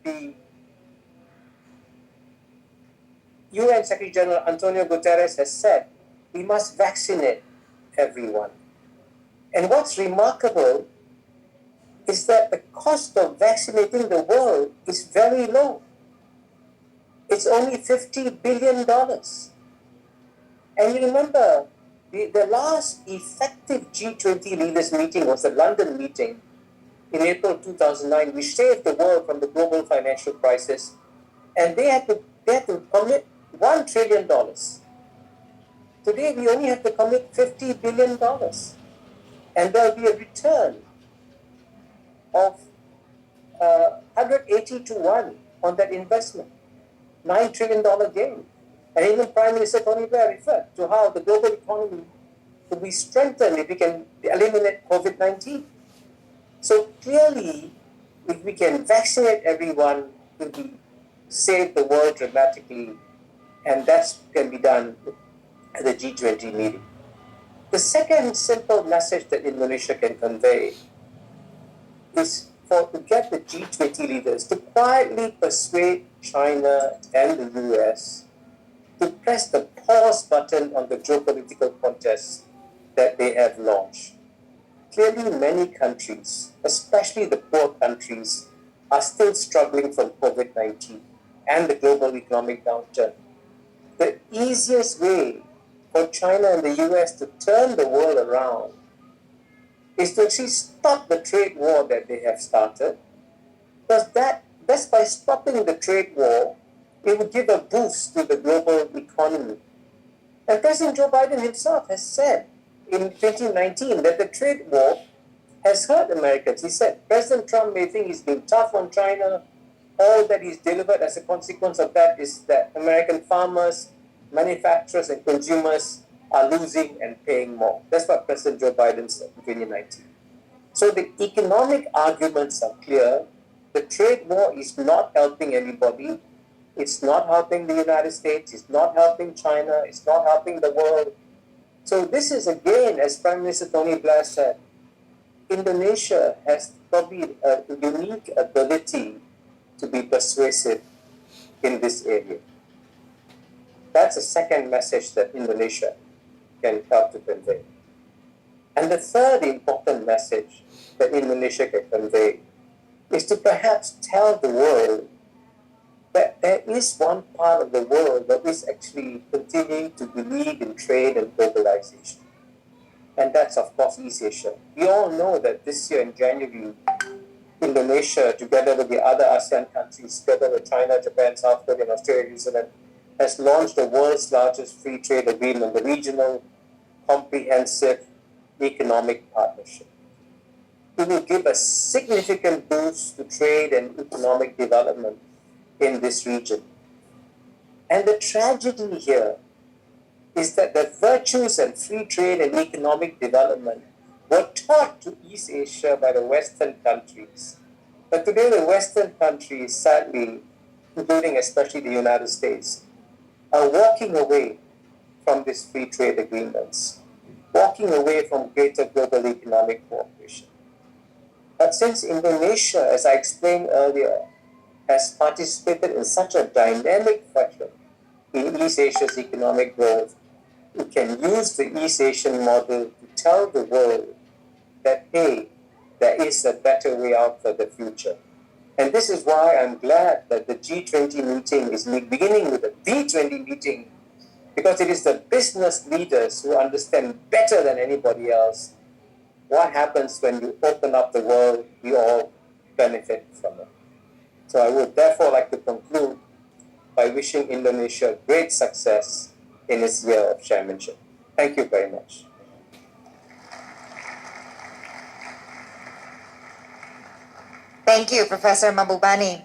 the UN Secretary General Antonio Guterres has said, we must vaccinate everyone. And what's remarkable is that the cost of vaccinating the world is very low. It's only $50 billion. And you remember, the last effective G20 leaders meeting was the London meeting in April 2009, which saved the world from the global financial crisis. And they had to commit $1 trillion. Today, we only have to commit $50 billion. And there'll be a return of 180 to 1 on that investment. $9 trillion gain. And even Prime Minister Tony Blair referred to how the global economy could be strengthened if we can eliminate COVID-19. So clearly, if we can vaccinate everyone, it will save the world dramatically, and that can be done at the G20 meeting. The second simple message that Indonesia can convey is to get the G20 leaders to quietly persuade China and the US to press the pause button on the geopolitical contest that they have launched. Clearly, many countries, especially the poor countries, are still struggling from COVID-19 and the global economic downturn. The easiest way for China and the US to turn the world around is to actually stop the trade war that they have started, because that's by stopping the trade war, it would give a boost to the global economy. And President Joe Biden himself has said in 2019 that the trade war has hurt Americans. He said, President Trump may think he's been tough on China. All that he's delivered as a consequence of that is that American farmers, manufacturers, and consumers are losing and paying more. That's what President Joe Biden said in 2019. So the economic arguments are clear. The trade war is not helping anybody. It's not helping the United States. It's not helping China. It's not helping the world. So this is, again, as Prime Minister Tony Blair said, Indonesia has probably a unique ability to be persuasive in this area. That's the second message that Indonesia can help to convey. And the third important message that Indonesia can convey is to perhaps tell the world that there is one part of the world that is actually continuing to believe in trade and globalization. And that's, of course, East Asia. We all know that this year in January, Indonesia, together with the other ASEAN countries, together with China, Japan, South Korea, and Australia, New Zealand, has launched the world's largest free trade agreement, the Regional Comprehensive Economic Partnership. It will give a significant boost to trade and economic development in this region. And the tragedy here is that the virtues and free trade and economic development were taught to East Asia by the Western countries. But today the Western countries, sadly, including especially the United States, are walking away from these free trade agreements, walking away from greater global economic cooperation. But since Indonesia, as I explained earlier, has participated in such a dynamic fashion in East Asia's economic growth, we can use the East Asian model to tell the world that, hey, there is a better way out for the future. And this is why I'm glad that the G20 meeting is beginning with a B20 meeting, because it is the business leaders who understand better than anybody else what happens when you open up the world. We all benefit from it. So I would therefore like to conclude by wishing Indonesia great success in its year of chairmanship. Thank you very much. Thank you, Professor Mahbubani.